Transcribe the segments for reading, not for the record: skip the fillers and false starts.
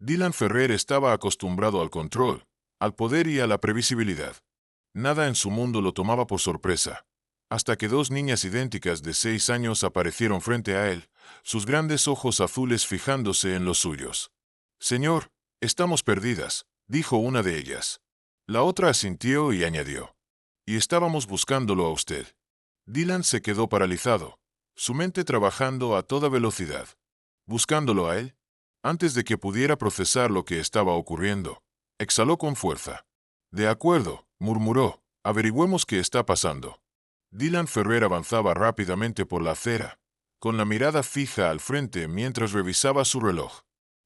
Dylan Ferrer estaba acostumbrado al control, al poder y a la previsibilidad. Nada en su mundo lo tomaba por sorpresa, hasta que dos niñas idénticas de 6 años aparecieron frente a él, sus grandes ojos azules fijándose en los suyos. «Señor, estamos perdidas», dijo una de ellas. La otra asintió y añadió: «Y estábamos buscándolo a usted». Dylan se quedó paralizado, su mente trabajando a toda velocidad. ¿Buscándolo a él? Antes de que pudiera procesar lo que estaba ocurriendo, exhaló con fuerza. «De acuerdo», murmuró, «averigüemos qué está pasando». Dylan Ferrer avanzaba rápidamente por la acera, con la mirada fija al frente mientras revisaba su reloj.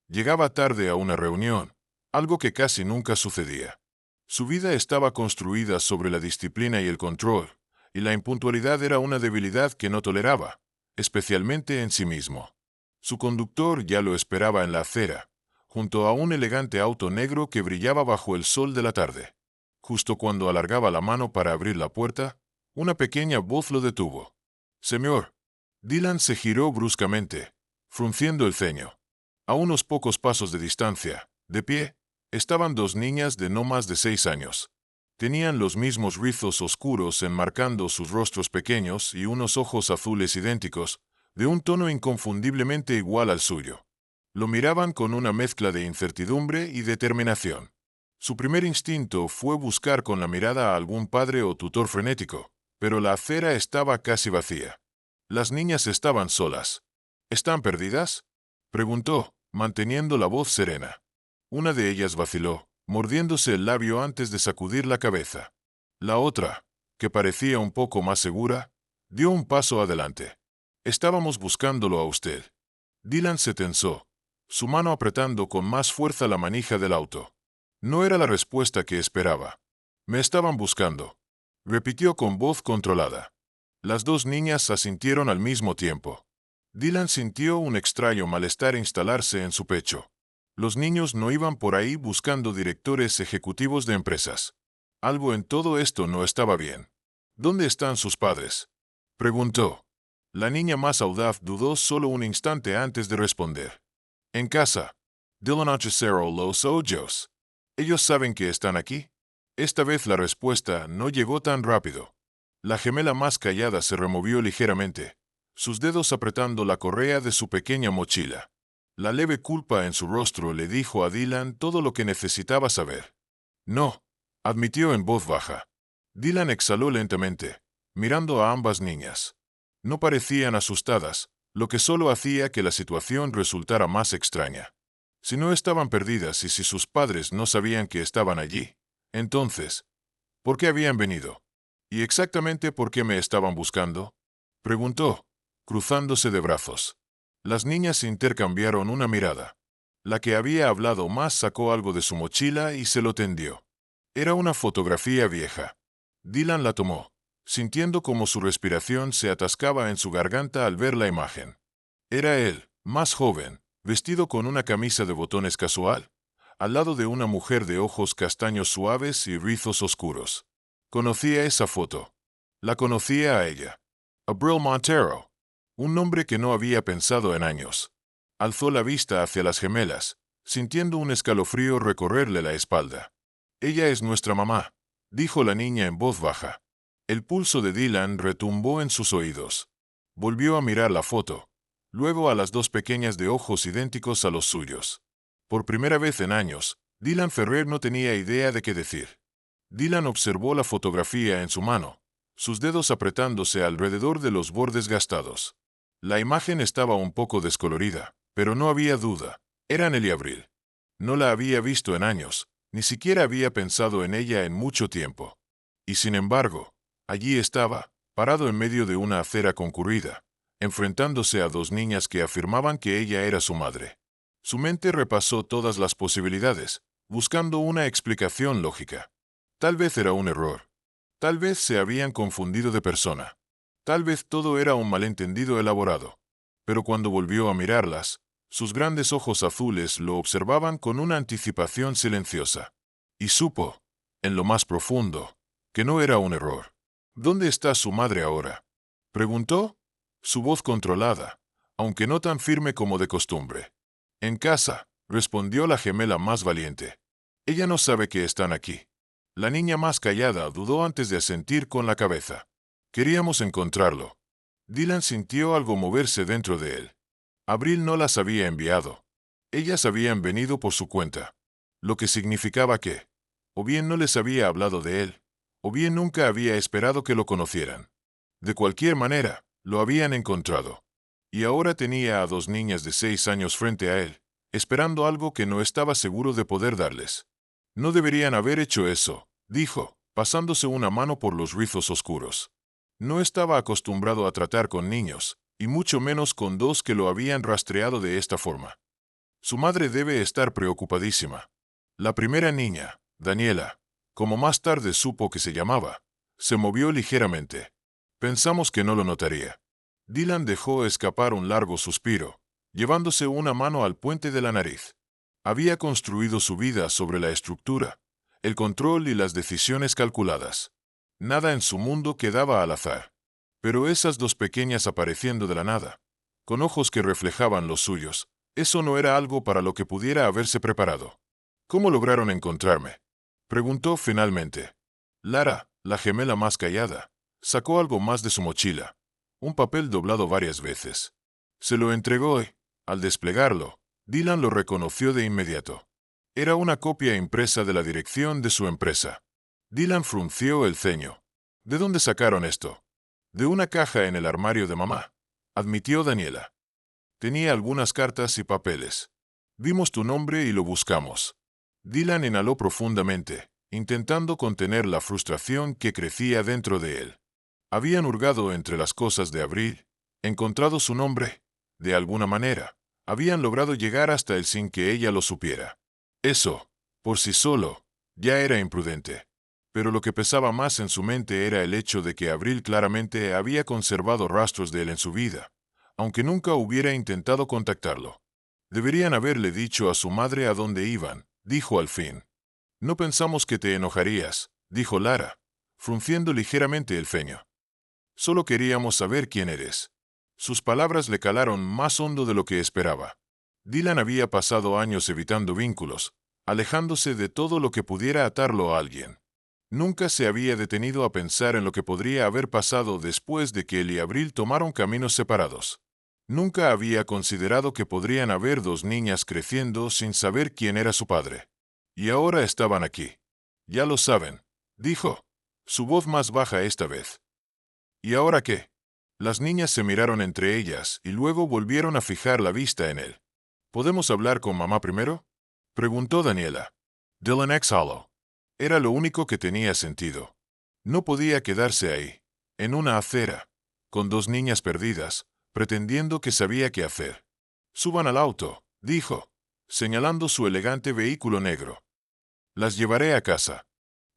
Llegaba tarde a una reunión, algo que casi nunca sucedía. Su vida estaba construida sobre la disciplina y el control, y la impuntualidad era una debilidad que no toleraba, especialmente en sí mismo. Su conductor ya lo esperaba en la acera, junto a un elegante auto negro que brillaba bajo el sol de la tarde. Justo cuando alargaba la mano para abrir la puerta, una pequeña voz lo detuvo. «Señor». Dylan se giró bruscamente, frunciendo el ceño. A unos pocos pasos de distancia, de pie, estaban dos niñas de no más de 6 años. Tenían los mismos rizos oscuros enmarcando sus rostros pequeños y unos ojos azules idénticos, de un tono inconfundiblemente igual al suyo. Lo miraban con una mezcla de incertidumbre y determinación. Su primer instinto fue buscar con la mirada a algún padre o tutor frenético, pero la acera estaba casi vacía. Las niñas estaban solas. «¿Están perdidas?», preguntó, manteniendo la voz serena. Una de ellas vaciló, mordiéndose el labio antes de sacudir la cabeza. La otra, que parecía un poco más segura, dio un paso adelante. «Estábamos buscándolo a usted». Dylan se tensó, su mano apretando con más fuerza la manija del auto. No era la respuesta que esperaba. «Me estaban buscando», repitió con voz controlada. Las dos niñas asintieron al mismo tiempo. Dylan sintió un extraño malestar instalarse en su pecho. Los niños no iban por ahí buscando directores ejecutivos de empresas. Algo en todo esto no estaba bien. «¿Dónde están sus padres?», preguntó. La niña más audaz dudó solo un instante antes de responder. «En casa. Dylan cerró los ojos. ¿Ellos saben que están aquí?». Esta vez la respuesta no llegó tan rápido. La gemela más callada se removió ligeramente, sus dedos apretando la correa de su pequeña mochila. La leve culpa en su rostro le dijo a Dylan todo lo que necesitaba saber. «No», admitió en voz baja. Dylan exhaló lentamente, mirando a ambas niñas. No parecían asustadas, lo que solo hacía que la situación resultara más extraña. Si no estaban perdidas y si sus padres no sabían que estaban allí, entonces, ¿por qué habían venido? ¿Y exactamente por qué me estaban buscando?, preguntó, cruzándose de brazos. Las niñas intercambiaron una mirada. La que había hablado más sacó algo de su mochila y se lo tendió. Era una fotografía vieja. Dylan la tomó, sintiendo como su respiración se atascaba en su garganta al ver la imagen. Era él, más joven, vestido con una camisa de botones casual, al lado de una mujer de ojos castaños suaves y rizos oscuros. Conocía esa foto. La conocía a ella. Abril Montero. Un nombre que no había pensado en años. Alzó la vista hacia las gemelas, sintiendo un escalofrío recorrerle la espalda. «Ella es nuestra mamá», dijo la niña en voz baja. El pulso de Dylan retumbó en sus oídos. Volvió a mirar la foto, luego a las dos pequeñas de ojos idénticos a los suyos. Por primera vez en años, Dylan Ferrer no tenía idea de qué decir. Dylan observó la fotografía en su mano, sus dedos apretándose alrededor de los bordes gastados. La imagen estaba un poco descolorida, pero no había duda. Era Nelly Abril. No la había visto en años, ni siquiera había pensado en ella en mucho tiempo. Y sin embargo, allí estaba, parado en medio de una acera concurrida, enfrentándose a dos niñas que afirmaban que ella era su madre. Su mente repasó todas las posibilidades, buscando una explicación lógica. Tal vez era un error. Tal vez se habían confundido de persona. Tal vez todo era un malentendido elaborado. Pero cuando volvió a mirarlas, sus grandes ojos azules lo observaban con una anticipación silenciosa. Y supo, en lo más profundo, que no era un error. «¿Dónde está su madre ahora?», preguntó, su voz controlada, aunque no tan firme como de costumbre. «En casa», respondió la gemela más valiente. Ella no sabe que están aquí. La niña más callada dudó antes de asentir con la cabeza. Queríamos encontrarlo. Dylan sintió algo moverse dentro de él. Abril no las había enviado. Ellas habían venido por su cuenta. Lo que significaba que, o bien no les había hablado de él, o bien nunca había esperado que lo conocieran. De cualquier manera, lo habían encontrado. Y ahora tenía a dos niñas de 6 años frente a él, esperando algo que no estaba seguro de poder darles. No deberían haber hecho eso, dijo, pasándose una mano por los rizos oscuros. No estaba acostumbrado a tratar con niños, y mucho menos con dos que lo habían rastreado de esta forma. Su madre debe estar preocupadísima. La primera niña, Daniela, como más tarde supo que se llamaba, se movió ligeramente. Pensamos que no lo notaría. Dylan dejó escapar un largo suspiro, llevándose una mano al puente de la nariz. Había construido su vida sobre la estructura, el control y las decisiones calculadas. Nada en su mundo quedaba al azar. Pero esas dos pequeñas apareciendo de la nada, con ojos que reflejaban los suyos, eso no era algo para lo que pudiera haberse preparado. ¿Cómo lograron encontrarme?, preguntó finalmente. Lara, la gemela más callada, sacó algo más de su mochila, un papel doblado varias veces. Se lo entregó y, al desplegarlo, Dylan lo reconoció de inmediato. Era una copia impresa de la dirección de su empresa. Dylan frunció el ceño. ¿De dónde sacaron esto? De una caja en el armario de mamá, admitió Daniela. Tenía algunas cartas y papeles. Vimos tu nombre y lo buscamos. Dylan inhaló profundamente, intentando contener la frustración que crecía dentro de él. Habían hurgado entre las cosas de Abril, encontrado su nombre. De alguna manera, habían logrado llegar hasta él sin que ella lo supiera. Eso, por sí solo, ya era imprudente. Pero lo que pesaba más en su mente era el hecho de que Abril claramente había conservado rastros de él en su vida, aunque nunca hubiera intentado contactarlo. Deberían haberle dicho a su madre a dónde iban, dijo al fin. No pensamos que te enojarías, dijo Lara, frunciendo ligeramente el ceño. Solo queríamos saber quién eres. Sus palabras le calaron más hondo de lo que esperaba. Dylan había pasado años evitando vínculos, alejándose de todo lo que pudiera atarlo a alguien. Nunca se había detenido a pensar en lo que podría haber pasado después de que él y Abril tomaron caminos separados. Nunca había considerado que podrían haber dos niñas creciendo sin saber quién era su padre. Y ahora estaban aquí. Ya lo saben, dijo, su voz más baja esta vez. ¿Y ahora qué? Las niñas se miraron entre ellas y luego volvieron a fijar la vista en él. ¿Podemos hablar con mamá primero?, preguntó Daniela. Dylan exhaló. Era lo único que tenía sentido. No podía quedarse ahí, en una acera, con dos niñas perdidas, pretendiendo que sabía qué hacer. Suban al auto, dijo, señalando su elegante vehículo negro. Las llevaré a casa.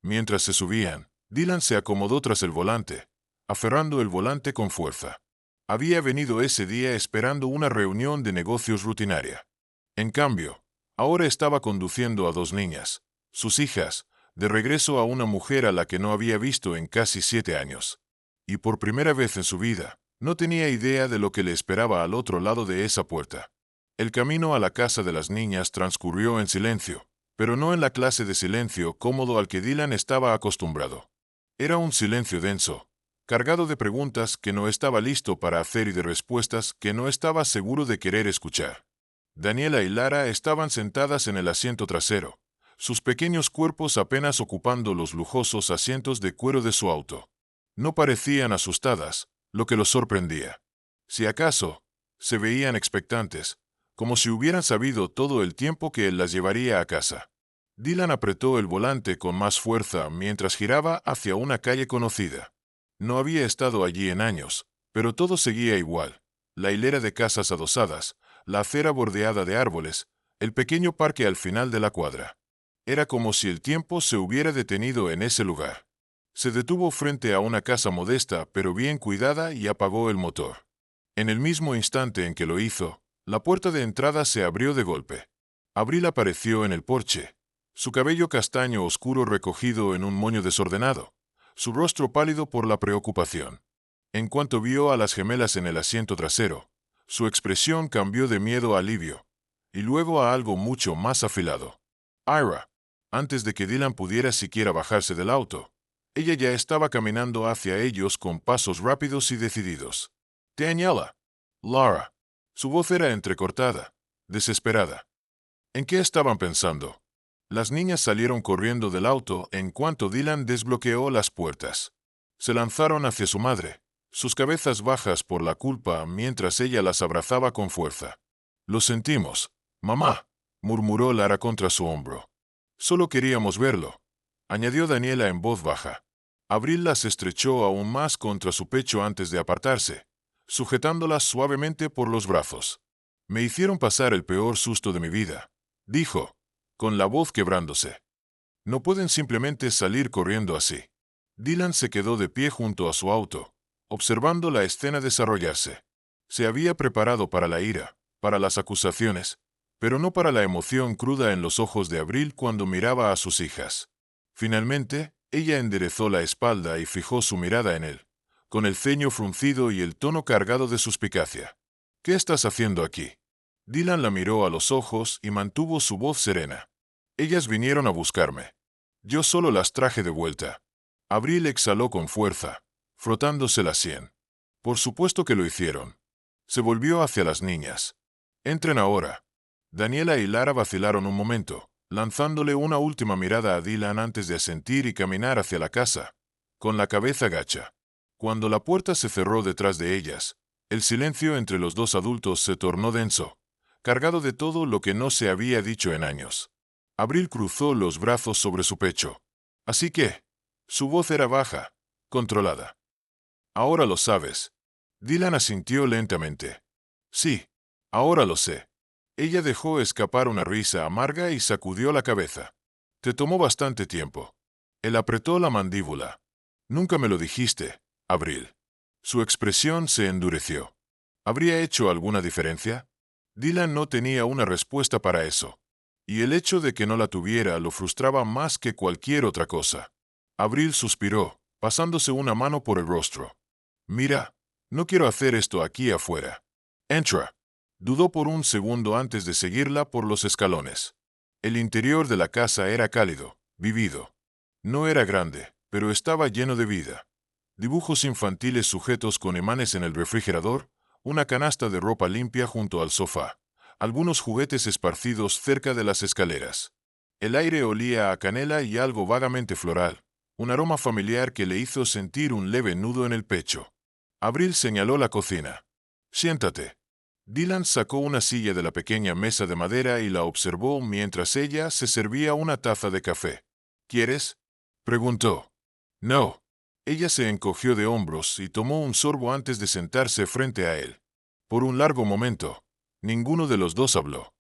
Mientras se subían, Dylan se acomodó tras el volante, aferrando el volante con fuerza. Había venido ese día esperando una reunión de negocios rutinaria. En cambio, ahora estaba conduciendo a dos niñas, sus hijas, de regreso a una mujer a la que no había visto en casi 7 años. Y por primera vez en su vida, no tenía idea de lo que le esperaba al otro lado de esa puerta. El camino a la casa de las niñas transcurrió en silencio, pero no en la clase de silencio cómodo al que Dylan estaba acostumbrado. Era un silencio denso, cargado de preguntas que no estaba listo para hacer y de respuestas que no estaba seguro de querer escuchar. Daniela y Lara estaban sentadas en el asiento trasero, sus pequeños cuerpos apenas ocupando los lujosos asientos de cuero de su auto. No parecían asustadas, lo que los sorprendía. Si acaso, se veían expectantes, como si hubieran sabido todo el tiempo que él las llevaría a casa. Dylan apretó el volante con más fuerza mientras giraba hacia una calle conocida. No había estado allí en años, pero todo seguía igual. La hilera de casas adosadas, la acera bordeada de árboles, el pequeño parque al final de la cuadra. Era como si el tiempo se hubiera detenido en ese lugar. Se detuvo frente a una casa modesta pero bien cuidada y apagó el motor. En el mismo instante en que lo hizo, la puerta de entrada se abrió de golpe. Abril apareció en el porche, su cabello castaño oscuro recogido en un moño desordenado, su rostro pálido por la preocupación. En cuanto vio a las gemelas en el asiento trasero, su expresión cambió de miedo a alivio. y luego a algo mucho más afilado. Ira. Antes de que Dylan pudiera siquiera bajarse del auto, ella ya estaba caminando hacia ellos con pasos rápidos y decididos. Daniela. Lara. Su voz era entrecortada, desesperada. ¿En qué estaban pensando? Las niñas salieron corriendo del auto en cuanto Dylan desbloqueó las puertas. Se lanzaron hacia su madre, sus cabezas bajas por la culpa mientras ella las abrazaba con fuerza. Lo sentimos, mamá, murmuró Lara contra su hombro. Solo queríamos verlo, añadió Daniela en voz baja. Abril las estrechó aún más contra su pecho antes de apartarse, sujetándolas suavemente por los brazos. Me hicieron pasar el peor susto de mi vida, dijo, con la voz quebrándose. No pueden simplemente salir corriendo así. Dylan se quedó de pie junto a su auto, observando la escena desarrollarse. Se había preparado para la ira, para las acusaciones, pero no para la emoción cruda en los ojos de Abril cuando miraba a sus hijas. Finalmente, ella enderezó la espalda y fijó su mirada en él, con el ceño fruncido y el tono cargado de suspicacia. ¿Qué estás haciendo aquí? Dylan la miró a los ojos y mantuvo su voz serena. Ellas vinieron a buscarme. Yo solo las traje de vuelta. Abril exhaló con fuerza, frotándose la sien. Por supuesto que lo hicieron. Se volvió hacia las niñas. Entren ahora. Daniela y Lara vacilaron un momento, lanzándole una última mirada a Dylan antes de asentir y caminar hacia la casa, con la cabeza gacha. Cuando la puerta se cerró detrás de ellas, el silencio entre los dos adultos se tornó denso, cargado de todo lo que no se había dicho en años. Abril cruzó los brazos sobre su pecho. Así que, su voz era baja, controlada. Ahora lo sabes. Dylan asintió lentamente. Sí, ahora lo sé. Ella dejó escapar una risa amarga y sacudió la cabeza. Te tomó bastante tiempo. Él apretó la mandíbula. Nunca me lo dijiste, Abril. Su expresión se endureció. ¿Habría hecho alguna diferencia? Dylan no tenía una respuesta para eso, y el hecho de que no la tuviera lo frustraba más que cualquier otra cosa. Abril suspiró, pasándose una mano por el rostro. Mira, no quiero hacer esto aquí afuera. Entra. Dudó por un segundo antes de seguirla por los escalones. El interior de la casa era cálido, vivido. No era grande, pero estaba lleno de vida. Dibujos infantiles sujetos con imanes en el refrigerador, una canasta de ropa limpia junto al sofá, algunos juguetes esparcidos cerca de las escaleras. El aire olía a canela y algo vagamente floral, un aroma familiar que le hizo sentir un leve nudo en el pecho. Abril señaló la cocina. Siéntate. Dylan sacó una silla de la pequeña mesa de madera y la observó mientras ella se servía una taza de café. ¿Quieres? Preguntó. No. Ella se encogió de hombros y tomó un sorbo antes de sentarse frente a él. Por un largo momento, ninguno de los dos habló.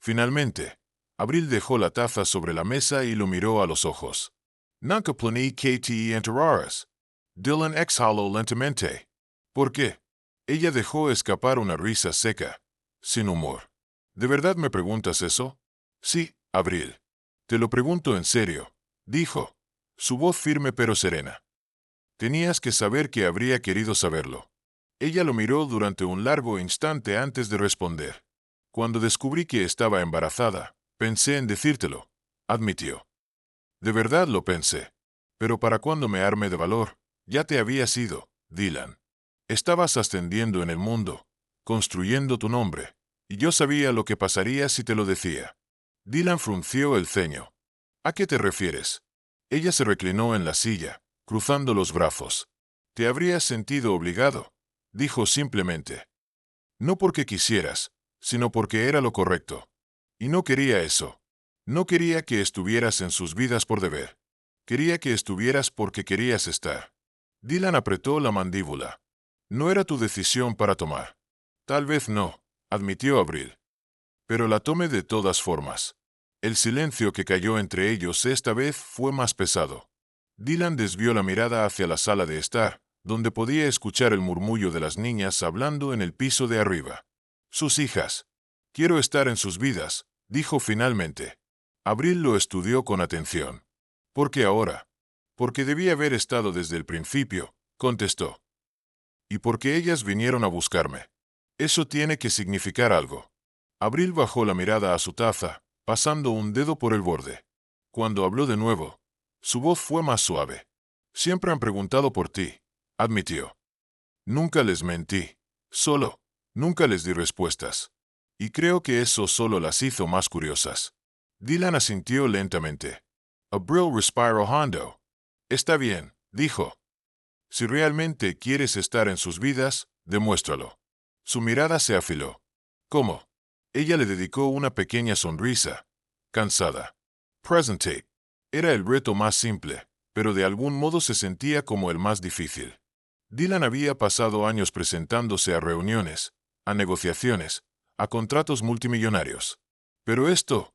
Finalmente, Abril dejó la taza sobre la mesa y lo miró a los ojos. Nunca planeé que te enteraras. Dylan exhaló lentamente. ¿Por qué? Ella dejó escapar una risa seca, sin humor. ¿De verdad me preguntas eso? Sí, Abril. Te lo pregunto en serio, dijo, su voz firme pero serena. Tenías que saber que habría querido saberlo. Ella lo miró durante un largo instante antes de responder. Cuando descubrí que estaba embarazada, pensé en decírtelo, admitió. De verdad lo pensé. Pero para cuando me arme de valor, ya te habías ido, Dylan. Estabas ascendiendo en el mundo, construyendo tu nombre, y yo sabía lo que pasaría si te lo decía. Dylan frunció el ceño. ¿A qué te refieres? Ella se reclinó en la silla, cruzando los brazos. Te habrías sentido obligado, dijo simplemente. No porque quisieras, sino porque era lo correcto. Y no quería eso. No quería que estuvieras en sus vidas por deber. Quería que estuvieras porque querías estar. Dylan apretó la mandíbula. No era tu decisión para tomar. Tal vez no, admitió Abril. Pero la tomé de todas formas. El silencio que cayó entre ellos esta vez fue más pesado. Dylan desvió la mirada hacia la sala de estar, donde podía escuchar el murmullo de las niñas hablando en el piso de arriba. Sus hijas. Quiero estar en sus vidas, dijo finalmente. Abril lo estudió con atención. ¿Por qué ahora? Porque debía haber estado desde el principio, contestó. Y porque ellas vinieron a buscarme. Eso tiene que significar algo. Abril bajó la mirada a su taza, pasando un dedo por el borde. Cuando habló de nuevo, su voz fue más suave. Siempre han preguntado por ti, admitió. Nunca les mentí. Nunca les di respuestas. Y creo que eso solo las hizo más curiosas. Dylan asintió lentamente. Abril respiró hondo. Está bien, dijo. Si realmente quieres estar en sus vidas, demuéstralo. Su mirada se afiló. ¿Cómo? Ella le dedicó una pequeña sonrisa. Cansada. Presente. Era el reto más simple, pero de algún modo se sentía como el más difícil. Dylan había pasado años presentándose a reuniones, a negociaciones, a contratos multimillonarios. Pero esto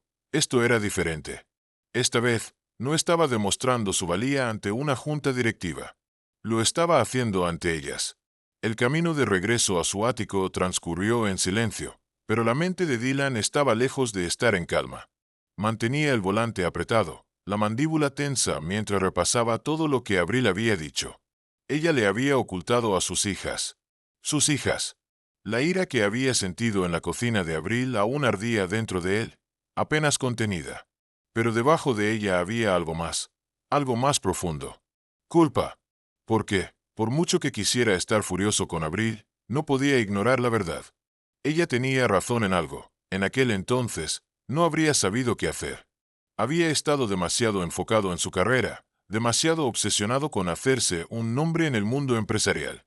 era diferente. Esta vez, no estaba demostrando su valía ante una junta directiva. Lo estaba haciendo ante ellas. El camino de regreso a su ático transcurrió en silencio, pero la mente de Dylan estaba lejos de estar en calma. Mantenía el volante apretado, la mandíbula tensa mientras repasaba todo lo que Abril había dicho. Ella le había ocultado a sus hijas. Sus hijas. La ira que había sentido en la cocina de Abril aún ardía dentro de él, apenas contenida. Pero debajo de ella había algo más profundo. Culpa. Porque, por mucho que quisiera estar furioso con Abril, no podía ignorar la verdad. Ella tenía razón en algo. En aquel entonces, no habría sabido qué hacer. Había estado demasiado enfocado en su carrera, demasiado obsesionado con hacerse un nombre en el mundo empresarial.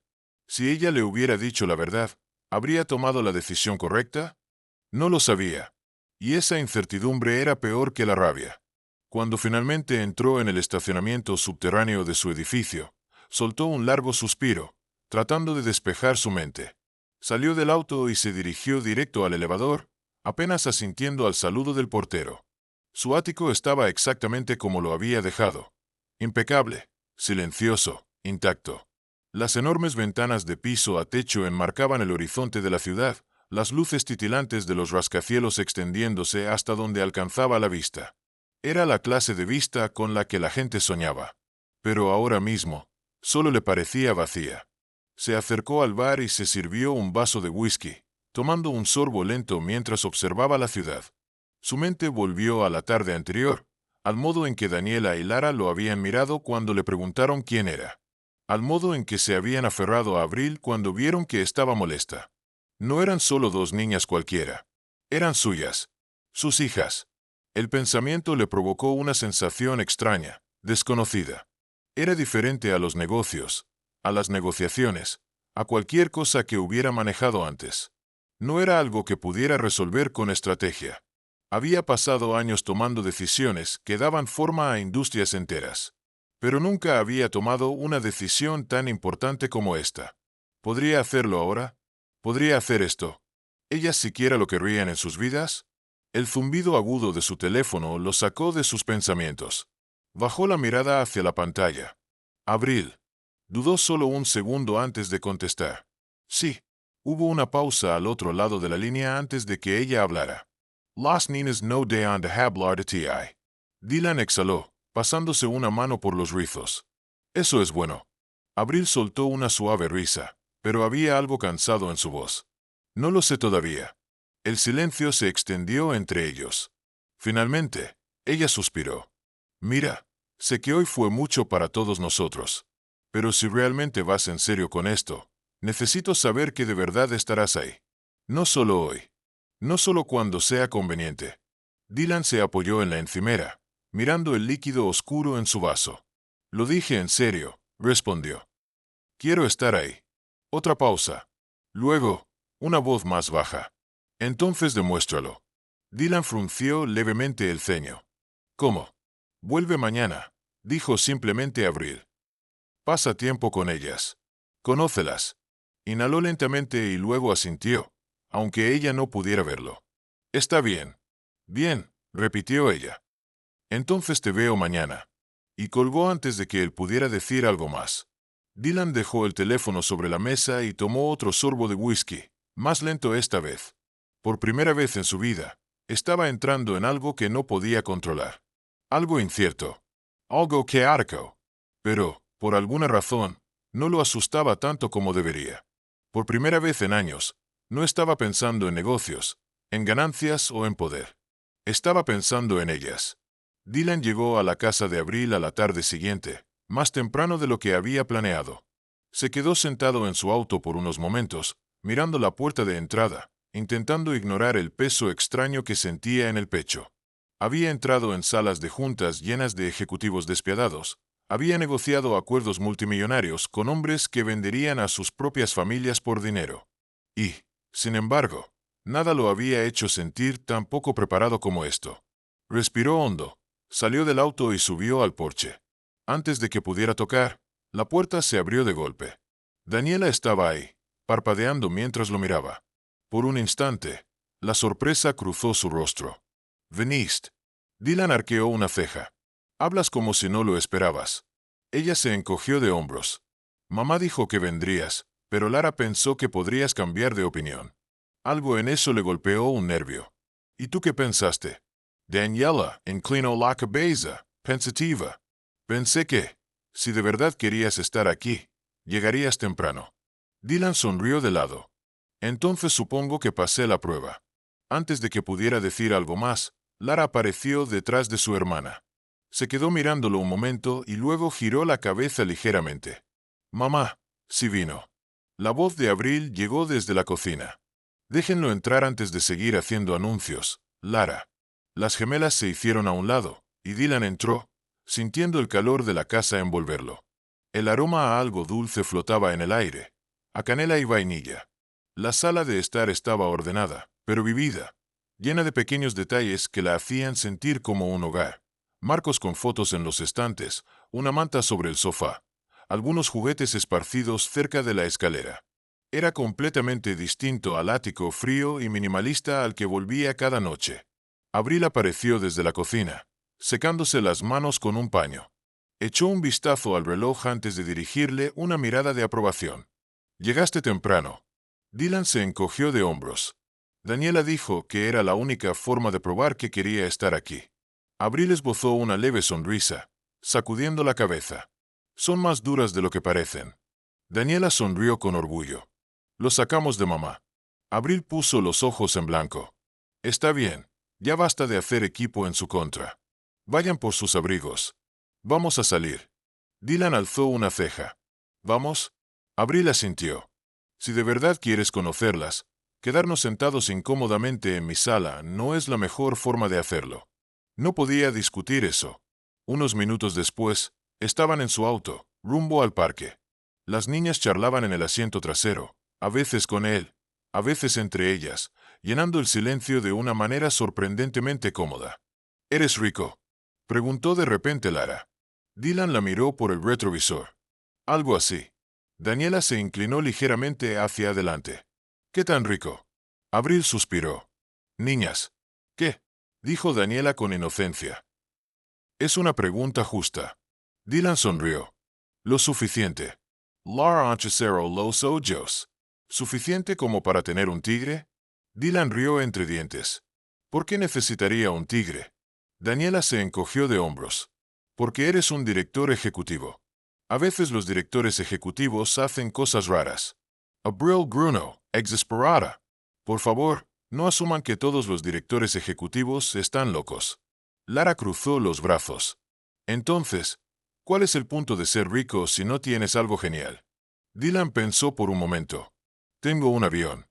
Si ella le hubiera dicho la verdad, ¿habría tomado la decisión correcta? No lo sabía. Y esa incertidumbre era peor que la rabia. Cuando finalmente entró en el estacionamiento subterráneo de su edificio, soltó un largo suspiro, tratando de despejar su mente. Salió del auto y se dirigió directo al elevador, apenas asintiendo al saludo del portero. Su ático estaba exactamente como lo había dejado. Impecable, silencioso, intacto. Las enormes ventanas de piso a techo enmarcaban el horizonte de la ciudad, las luces titilantes de los rascacielos extendiéndose hasta donde alcanzaba la vista. Era la clase de vista con la que la gente soñaba. Pero ahora mismo, solo le parecía vacía. Se acercó al bar y se sirvió un vaso de whisky, tomando un sorbo lento mientras observaba la ciudad. Su mente volvió a la tarde anterior, al modo en que Daniela y Lara lo habían mirado cuando le preguntaron quién era. Al modo en que se habían aferrado a Abril cuando vieron que estaba molesta. No eran solo dos niñas cualquiera. Eran suyas. Sus hijas. El pensamiento le provocó una sensación extraña, desconocida. Era diferente a los negocios, a las negociaciones, a cualquier cosa que hubiera manejado antes. No era algo que pudiera resolver con estrategia. Había pasado años tomando decisiones que daban forma a industrias enteras. Pero nunca había tomado una decisión tan importante como esta. ¿Podría hacerlo ahora? ¿Podría hacer esto? ¿Ellas siquiera lo querrían en sus vidas? El zumbido agudo de su teléfono lo sacó de sus pensamientos. Bajó la mirada hacia la pantalla. Abril. Dudó solo un segundo antes de contestar. Sí. Hubo una pausa al otro lado de la línea antes de que ella hablara. Las niñas no dejan de hablar de ti. Dylan exhaló, pasándose una mano por los rizos. Eso es bueno. Abril soltó una suave risa, pero había algo cansado en su voz. No lo sé todavía. El silencio se extendió entre ellos. Finalmente, ella suspiró. Mira, sé que hoy fue mucho para todos nosotros. Pero si realmente vas en serio con esto, necesito saber que de verdad estarás ahí. No solo hoy. No solo cuando sea conveniente. Dylan se apoyó en la encimera, mirando el líquido oscuro en su vaso. Lo dije en serio, respondió. Quiero estar ahí. Otra pausa. Luego, una voz más baja. Entonces demuéstralo. Dylan frunció levemente el ceño. ¿Cómo? Vuelve mañana, dijo simplemente Abril. Pasa tiempo con ellas. Conócelas. Inhaló lentamente y luego asintió, aunque ella no pudiera verlo. Está bien. Bien, repitió ella. Entonces te veo mañana. Y colgó antes de que él pudiera decir algo más. Dylan dejó el teléfono sobre la mesa y tomó otro sorbo de whisky, más lento esta vez. Por primera vez en su vida, estaba entrando en algo que no podía controlar. Algo incierto. Algo caótico. Pero, por alguna razón, no lo asustaba tanto como debería. Por primera vez en años, no estaba pensando en negocios, ¿En ganancias o en poder? Estaba pensando en ellas. Dylan llegó a la casa de Abril a la tarde siguiente, más temprano de lo que había planeado. Se quedó sentado en su auto por unos momentos, mirando la puerta de entrada, intentando ignorar el peso extraño que sentía en el pecho. Había entrado en salas de juntas llenas de ejecutivos despiadados, había negociado acuerdos multimillonarios con hombres que venderían a sus propias familias por dinero. Y, sin embargo, nada lo había hecho sentir tan poco preparado como esto. Respiró hondo, salió del auto y subió al porche. Antes de que pudiera tocar, la puerta se abrió de golpe. Daniela estaba ahí, parpadeando mientras lo miraba. Por un instante, la sorpresa cruzó su rostro. «¿Veniste?» Dylan arqueó una ceja. «Hablas como si no lo esperabas». Ella se encogió de hombros. «Mamá dijo que vendrías, pero Lara pensó que podrías cambiar de opinión». Algo en eso le golpeó un nervio. «¿Y tú qué pensaste?» Daniela inclinó la cabeza, pensativa. «Pensé que, si de verdad querías estar aquí, llegarías temprano». Dylan sonrió de lado. «Entonces supongo que pasé la prueba». Antes de que pudiera decir algo más, Lara apareció detrás de su hermana. Se quedó mirándolo un momento y luego giró la cabeza ligeramente. «Mamá, sí vino». La voz de Abril llegó desde la cocina. «Déjenlo entrar antes de seguir haciendo anuncios, Lara». Las gemelas se hicieron a un lado, y Dylan entró, sintiendo el calor de la casa envolverlo. El aroma a algo dulce flotaba en el aire, a canela y vainilla. La sala de estar estaba ordenada, pero vivida, llena de pequeños detalles que la hacían sentir como un hogar. Marcos con fotos en los estantes, una manta sobre el sofá, algunos juguetes esparcidos cerca de la escalera. Era completamente distinto al ático frío y minimalista al que volvía cada noche. Abril apareció desde la cocina, secándose las manos con un paño. Echó un vistazo al reloj antes de dirigirle una mirada de aprobación. «Llegaste temprano». Dylan se encogió de hombros. Daniela dijo que era la única forma de probar que quería estar aquí. Abril esbozó una leve sonrisa, sacudiendo la cabeza. «Son más duras de lo que parecen». Daniela sonrió con orgullo. «Lo sacamos de mamá». Abril puso los ojos en blanco. «Está bien, ya basta de hacer equipo en su contra. Vayan por sus abrigos. Vamos a salir». Dylan alzó una ceja. «¿Vamos?» Abril asintió. «Si de verdad quieres conocerlas, quedarnos sentados incómodamente en mi sala no es la mejor forma de hacerlo». No podía discutir eso. Unos minutos después, estaban en su auto, rumbo al parque. Las niñas charlaban en el asiento trasero, a veces con él, a veces entre ellas, llenando el silencio de una manera sorprendentemente cómoda. «¿Eres rico?», preguntó de repente Lara. Dylan la miró por el retrovisor. «Algo así». Daniela se inclinó ligeramente hacia adelante. «¿Qué tan rico?». Abril suspiró. «Niñas». «¿Qué?», dijo Daniela con inocencia. «Es una pregunta justa». Dylan sonrió. «Lo suficiente». «Lara Anchesero los ojos». «¿Suficiente como para tener un tigre?». Dylan rió entre dientes. «¿Por qué necesitaría un tigre?». Daniela se encogió de hombros. «Porque eres un director ejecutivo». A veces los directores ejecutivos hacen cosas raras. Abril gruñó, exasperada. «Por favor, no asuman que todos los directores ejecutivos están locos». Lara cruzó los brazos. «Entonces, ¿cuál es el punto de ser rico si no tienes algo genial?». Dylan pensó por un momento. «Tengo un avión».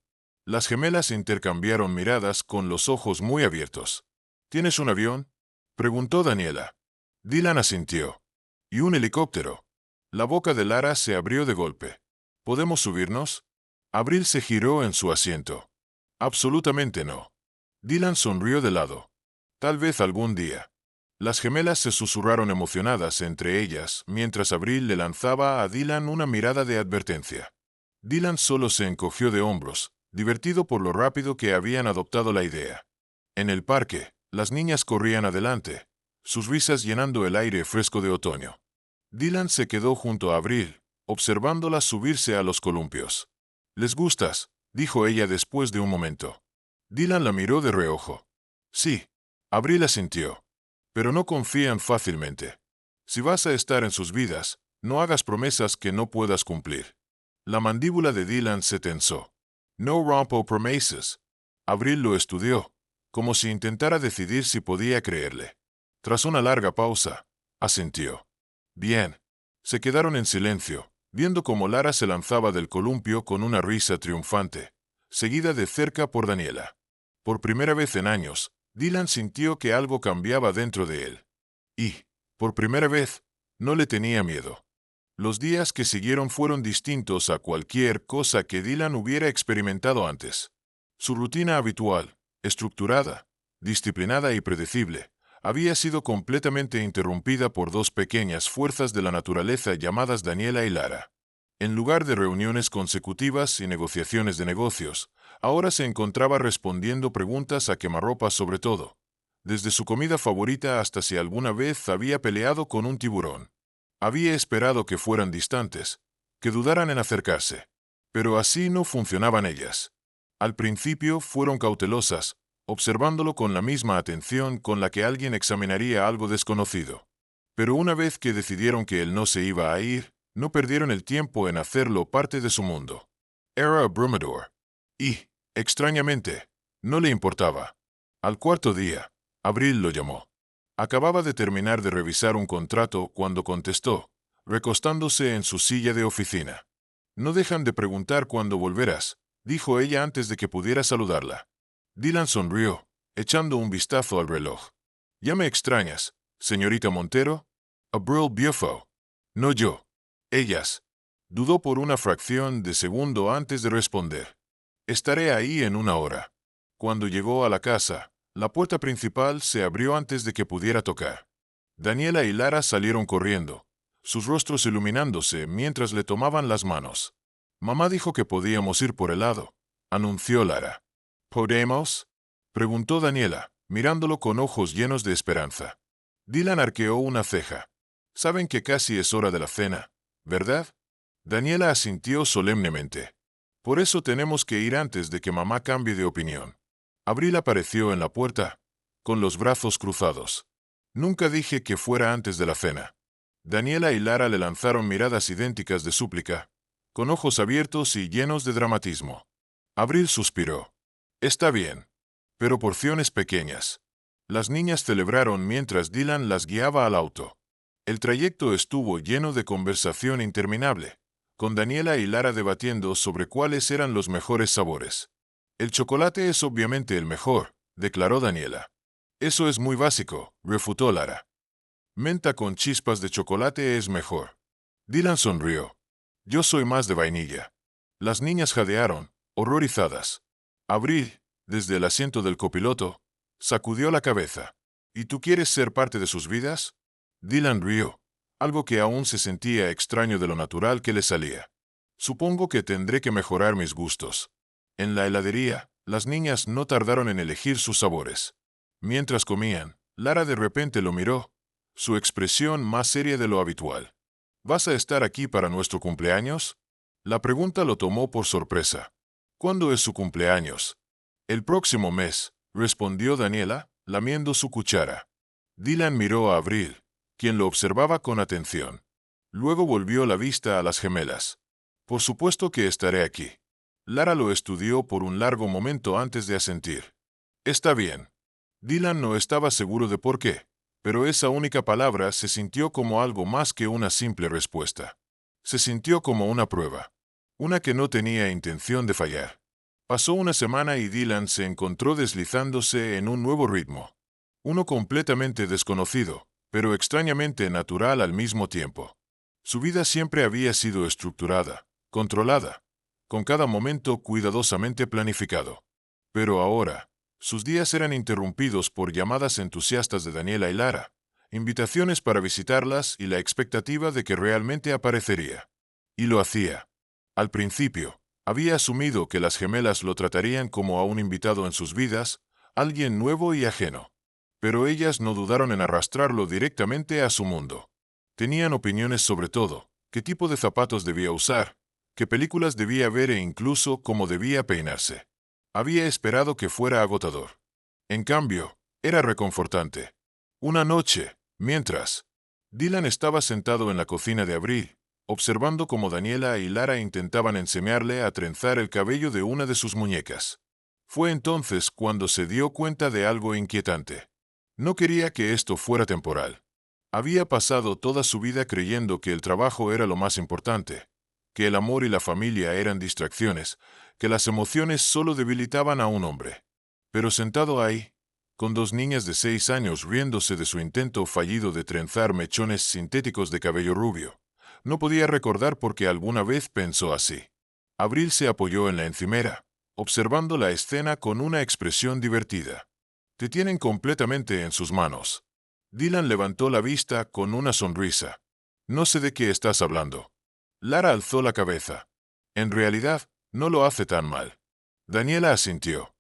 Las gemelas intercambiaron miradas con los ojos muy abiertos. «¿Tienes un avión?», preguntó Daniela. Dylan asintió. «¿Y un helicóptero?». La boca de Lara se abrió de golpe. «¿Podemos subirnos?». Abril se giró en su asiento. «Absolutamente no». Dylan sonrió de lado. «Tal vez algún día». Las gemelas se susurraron emocionadas entre ellas, mientras Abril le lanzaba a Dylan una mirada de advertencia. Dylan solo se encogió de hombros, divertido por lo rápido que habían adoptado la idea. En el parque, las niñas corrían adelante, sus risas llenando el aire fresco de otoño. Dylan se quedó junto a Abril, observándolas subirse a los columpios. «¿Les gustas?», dijo ella después de un momento. Dylan la miró de reojo. «Sí». Abril asintió. «Pero no confían fácilmente. Si vas a estar en sus vidas, no hagas promesas que no puedas cumplir». La mandíbula de Dylan se tensó. «No rompo promesas». Abril lo estudió, como si intentara decidir si podía creerle. Tras una larga pausa, asintió. Bien. Se quedaron en silencio, viendo cómo Lara se lanzaba del columpio con una risa triunfante, seguida de cerca por Daniela. Por primera vez en años, Dylan sintió que algo cambiaba dentro de él. Y, por primera vez, no le tenía miedo. Los días que siguieron fueron distintos a cualquier cosa que Dylan hubiera experimentado antes. Su rutina habitual, estructurada, disciplinada y predecible, había sido completamente interrumpida por dos pequeñas fuerzas de la naturaleza llamadas Daniela y Lara. En lugar de reuniones consecutivas y negociaciones de negocios, ahora se encontraba respondiendo preguntas a quemarropa sobre todo, desde su comida favorita hasta si alguna vez había peleado con un tiburón. Había esperado que fueran distantes, que dudaran en acercarse, pero así no funcionaban ellas. Al principio fueron cautelosas, observándolo con la misma atención con la que alguien examinaría algo desconocido. Pero una vez que decidieron que él no se iba a ir, no perdieron el tiempo en hacerlo parte de su mundo. Era abrumador. Y, extrañamente, no le importaba. Al cuarto día, Abril lo llamó. Acababa de terminar de revisar un contrato cuando contestó, recostándose en su silla de oficina. No dejan de preguntar cuándo volverás, dijo ella antes de que pudiera saludarla. Dylan sonrió, echando un vistazo al reloj. ¿Ya me extrañas, señorita Montero? Abril Biofo. No yo. Ellas. Dudó por una fracción de segundo antes de responder. Estaré ahí en una hora. Cuando llegó a la casa, la puerta principal se abrió antes de que pudiera tocar. Daniela y Lara salieron corriendo, sus rostros iluminándose mientras le tomaban las manos. Mamá dijo que podíamos ir por helado, anunció Lara. ¿Podemos? Preguntó Daniela, mirándolo con ojos llenos de esperanza. Dylan arqueó una ceja. Saben que casi es hora de la cena, ¿verdad? Daniela asintió solemnemente. Por eso tenemos que ir antes de que mamá cambie de opinión. Abril apareció en la puerta, con los brazos cruzados. Nunca dije que fuera antes de la cena. Daniela y Lara le lanzaron miradas idénticas de súplica, con ojos abiertos y llenos de dramatismo. Abril suspiró. Está bien, pero porciones pequeñas. Las niñas celebraron mientras Dylan las guiaba al auto. El trayecto estuvo lleno de conversación interminable, con Daniela y Lara debatiendo sobre cuáles eran los mejores sabores. El chocolate es obviamente el mejor, declaró Daniela. Eso es muy básico, refutó Lara. Menta con chispas de chocolate es mejor. Dylan sonrió. Yo soy más de vainilla. Las niñas jadearon, horrorizadas. Abril, desde el asiento del copiloto, sacudió la cabeza. ¿Y tú quieres ser parte de sus vidas? Dylan rió, algo que aún se sentía extraño de lo natural que le salía. Supongo que tendré que mejorar mis gustos. En la heladería, las niñas no tardaron en elegir sus sabores. Mientras comían, Lara de repente lo miró, su expresión más seria de lo habitual. ¿Vas a estar aquí para nuestro cumpleaños? La pregunta lo tomó por sorpresa. ¿Cuándo es su cumpleaños? El próximo mes, respondió Daniela, lamiendo su cuchara. Dylan miró a Abril, quien lo observaba con atención. Luego volvió la vista a las gemelas. Por supuesto que estaré aquí. Lara lo estudió por un largo momento antes de asentir. Está bien. Dylan no estaba seguro de por qué, pero esa única palabra se sintió como algo más que una simple respuesta. Se sintió como una prueba, una que no tenía intención de fallar. Pasó una semana y Dylan se encontró deslizándose en un nuevo ritmo. Uno completamente desconocido, pero extrañamente natural al mismo tiempo. Su vida siempre había sido estructurada, controlada, con cada momento cuidadosamente planificado. Pero ahora, sus días eran interrumpidos por llamadas entusiastas de Daniela y Lara, invitaciones para visitarlas y la expectativa de que realmente aparecería. Y lo hacía. Al principio, había asumido que las gemelas lo tratarían como a un invitado en sus vidas, alguien nuevo y ajeno. Pero ellas no dudaron en arrastrarlo directamente a su mundo. Tenían opiniones sobre todo, qué tipo de zapatos debía usar, qué películas debía ver e incluso cómo debía peinarse. Había esperado que fuera agotador. En cambio, era reconfortante. Una noche, mientras Dylan estaba sentado en la cocina de Abril, observando cómo Daniela y Lara intentaban enseñarle a trenzar el cabello de una de sus muñecas. Fue entonces cuando se dio cuenta de algo inquietante. No quería que esto fuera temporal. Había pasado toda su vida creyendo que el trabajo era lo más importante, que el amor y la familia eran distracciones, que las emociones solo debilitaban a un hombre. Pero sentado ahí, con dos niñas de 6 años riéndose de su intento fallido de trenzar mechones sintéticos de cabello rubio, no podía recordar por qué alguna vez pensó así. Abril se apoyó en la encimera, observando la escena con una expresión divertida. Te tienen completamente en sus manos. Dylan levantó la vista con una sonrisa. No sé de qué estás hablando. Lara alzó la cabeza. En realidad, no lo hace tan mal. Daniela asintió.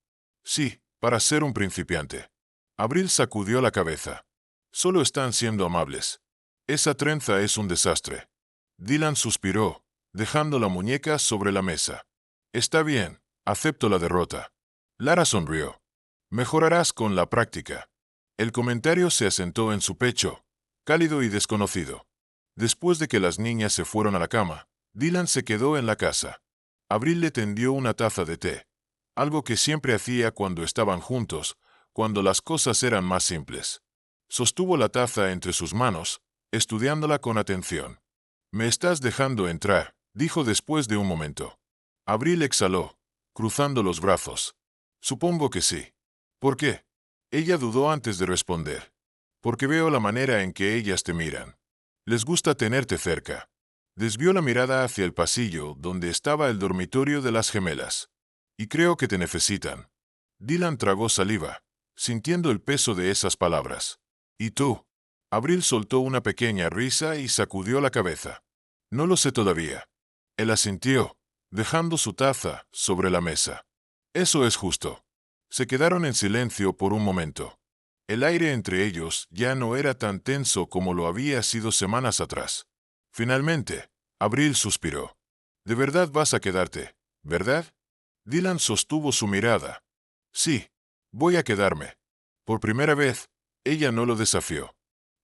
Sí, para ser un principiante. Abril sacudió la cabeza. Solo están siendo amables. Esa trenza es un desastre. Dylan suspiró, dejando la muñeca sobre la mesa. Está bien, acepto la derrota. Lara sonrió. Mejorarás con la práctica. El comentario se asentó en su pecho, cálido y desconocido. Después de que las niñas se fueron a la cama, Dylan se quedó en la casa. Abril le tendió una taza de té, algo que siempre hacía cuando estaban juntos, cuando las cosas eran más simples. Sostuvo la taza entre sus manos, estudiándola con atención. «Me estás dejando entrar», dijo después de un momento. Abril exhaló, cruzando los brazos. «Supongo que sí». «¿Por qué?» Ella dudó antes de responder. «Porque veo la manera en que ellas te miran. Les gusta tenerte cerca». Desvió la mirada hacia el pasillo, donde estaba el dormitorio de las gemelas. «Y creo que te necesitan». Dylan tragó saliva, sintiendo el peso de esas palabras. «¿Y tú?» Abril soltó una pequeña risa y sacudió la cabeza. «No lo sé todavía». Él asintió, dejando su taza sobre la mesa. «Eso es justo». Se quedaron en silencio por un momento. El aire entre ellos ya no era tan tenso como lo había sido semanas atrás. Finalmente, Abril suspiró. «¿De verdad vas a quedarte, verdad?» Dylan sostuvo su mirada. «Sí, voy a quedarme». Por primera vez, ella no lo desafió.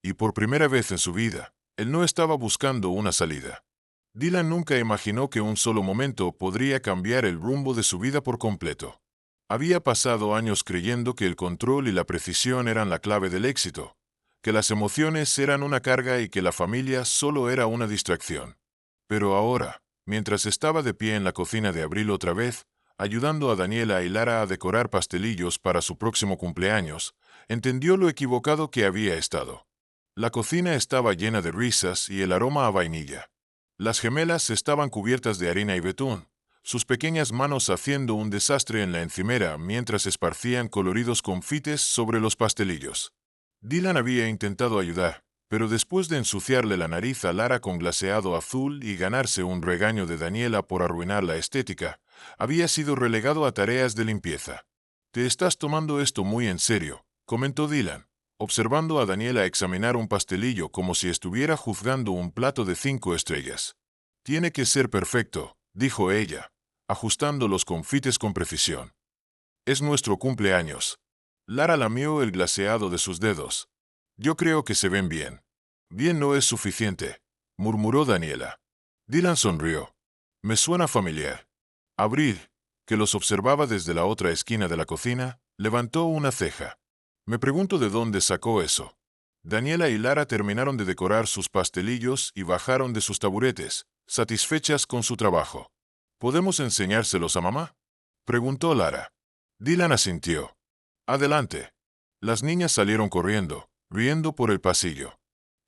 Y por primera vez en su vida, él no estaba buscando una salida. Dylan nunca imaginó que un solo momento podría cambiar el rumbo de su vida por completo. Había pasado años creyendo que el control y la precisión eran la clave del éxito, que las emociones eran una carga y que la familia solo era una distracción. Pero ahora, mientras estaba de pie en la cocina de Abril otra vez, ayudando a Daniela y Lara a decorar pastelillos para su próximo cumpleaños, entendió lo equivocado que había estado. La cocina estaba llena de risas y el aroma a vainilla. Las gemelas estaban cubiertas de harina y betún, sus pequeñas manos haciendo un desastre en la encimera mientras esparcían coloridos confites sobre los pastelillos. Dylan había intentado ayudar, pero después de ensuciarle la nariz a Lara con glaseado azul y ganarse un regaño de Daniela por arruinar la estética, había sido relegado a tareas de limpieza. «Te estás tomando esto muy en serio», comentó Dylan, observando a Daniela examinar un pastelillo como si estuviera juzgando un plato de 5 estrellas. «Tiene que ser perfecto», dijo ella, ajustando los confites con precisión. «Es nuestro cumpleaños». Lara lamió el glaseado de sus dedos. «Yo creo que se ven bien». «Bien no es suficiente», murmuró Daniela. Dylan sonrió. «Me suena familiar». Abril, que los observaba desde la otra esquina de la cocina, levantó una ceja. «Me pregunto de dónde sacó eso». Daniela y Lara terminaron de decorar sus pastelillos y bajaron de sus taburetes, satisfechas con su trabajo. «¿Podemos enseñárselos a mamá?», preguntó Lara. Dylan asintió. «Adelante». Las niñas salieron corriendo, riendo por el pasillo.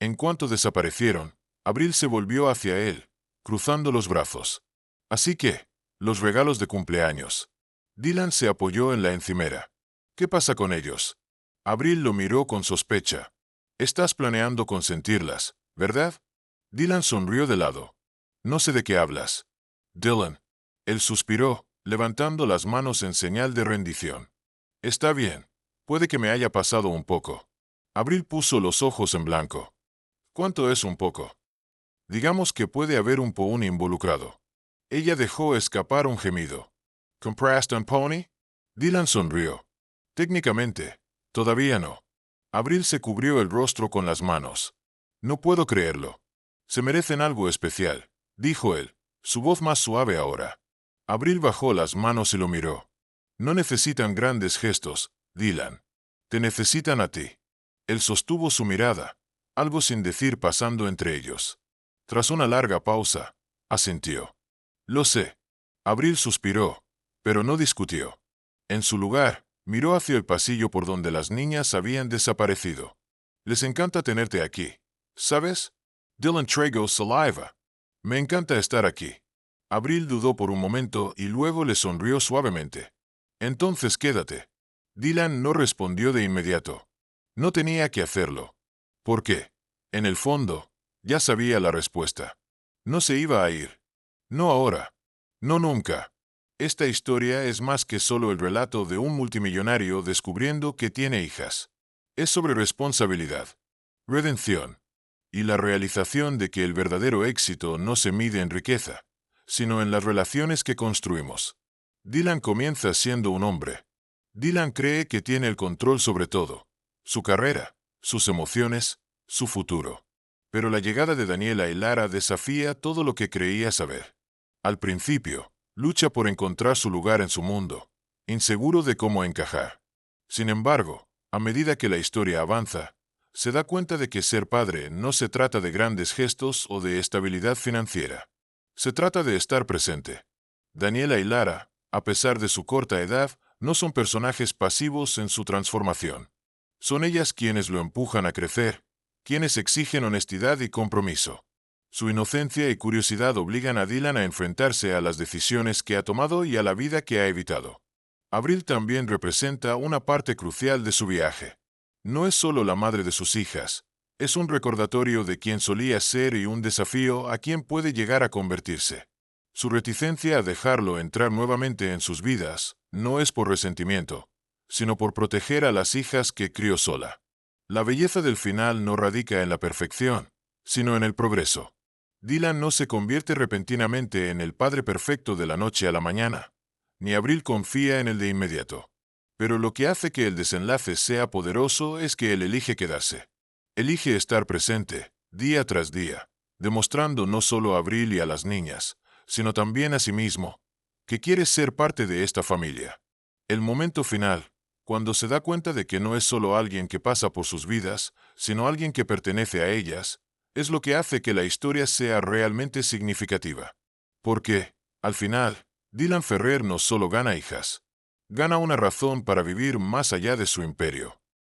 En cuanto desaparecieron, Abril se volvió hacia él, cruzando los brazos. «Así que, los regalos de cumpleaños». Dylan se apoyó en la encimera. «¿Qué pasa con ellos?» Abril lo miró con sospecha. «Estás planeando consentirlas, ¿verdad?» Dylan sonrió de lado. «No sé de qué hablas». «Dylan». Él suspiró, levantando las manos en señal de rendición. «Está bien. Puede que me haya pasado un poco». Abril puso los ojos en blanco. «¿Cuánto es un poco?» «Digamos que puede haber un pony involucrado». Ella dejó escapar un gemido. «¿Compraste un pony?» Dylan sonrió. «Técnicamente, todavía no». Abril se cubrió el rostro con las manos. «No puedo creerlo. Se merecen algo especial», dijo él, su voz más suave ahora. Abril bajó las manos y lo miró. No necesitan grandes gestos, Dylan. Te necesitan a ti. Él sostuvo su mirada, algo sin decir pasando entre ellos. Tras una larga pausa, asintió. Lo sé. Abril suspiró, pero no discutió. En su lugar, miró hacia el pasillo por donde las niñas habían desaparecido. Les encanta tenerte aquí, ¿sabes? Dylan tragó saliva. Me encanta estar aquí. Abril dudó por un momento y luego le sonrió suavemente. Entonces quédate. Dylan no respondió de inmediato. No tenía que hacerlo. ¿Por qué? En el fondo, ya sabía la respuesta. No se iba a ir. No ahora. No nunca. Esta historia es más que solo el relato de un multimillonario descubriendo que tiene hijas. Es sobre responsabilidad, redención y la realización de que el verdadero éxito no se mide en riqueza, sino en las relaciones que construimos. Dylan comienza siendo un hombre. Dylan cree que tiene el control sobre todo, su carrera, sus emociones, su futuro. Pero la llegada de Daniela y Lara desafía todo lo que creía saber. Al principio, lucha por encontrar su lugar en su mundo, inseguro de cómo encajar. Sin embargo, a medida que la historia avanza, se da cuenta de que ser padre no se trata de grandes gestos o de estabilidad financiera. Se trata de estar presente. Daniela y Lara, a pesar de su corta edad, no son personajes pasivos en su transformación. Son ellas quienes lo empujan a crecer, quienes exigen honestidad y compromiso. Su inocencia y curiosidad obligan a Dylan a enfrentarse a las decisiones que ha tomado y a la vida que ha evitado. Abril también representa una parte crucial de su viaje. No es solo la madre de sus hijas, es un recordatorio de quién solía ser y un desafío a quién puede llegar a convertirse. Su reticencia a dejarlo entrar nuevamente en sus vidas no es por resentimiento, sino por proteger a las hijas que crió sola. La belleza del final no radica en la perfección, sino en el progreso. Dylan no se convierte repentinamente en el padre perfecto de la noche a la mañana, ni Abril confía en él de inmediato. Pero lo que hace que el desenlace sea poderoso es que él elige quedarse. Elige estar presente, día tras día, demostrando no solo a Abril y a las niñas, sino también a sí mismo, que quiere ser parte de esta familia. El momento final, cuando se da cuenta de que no es solo alguien que pasa por sus vidas, sino alguien que pertenece a ellas, es lo que hace que la historia sea realmente significativa. Porque, al final, Dylan Ferrer no solo gana hijas, gana una razón para vivir más allá de su imperio.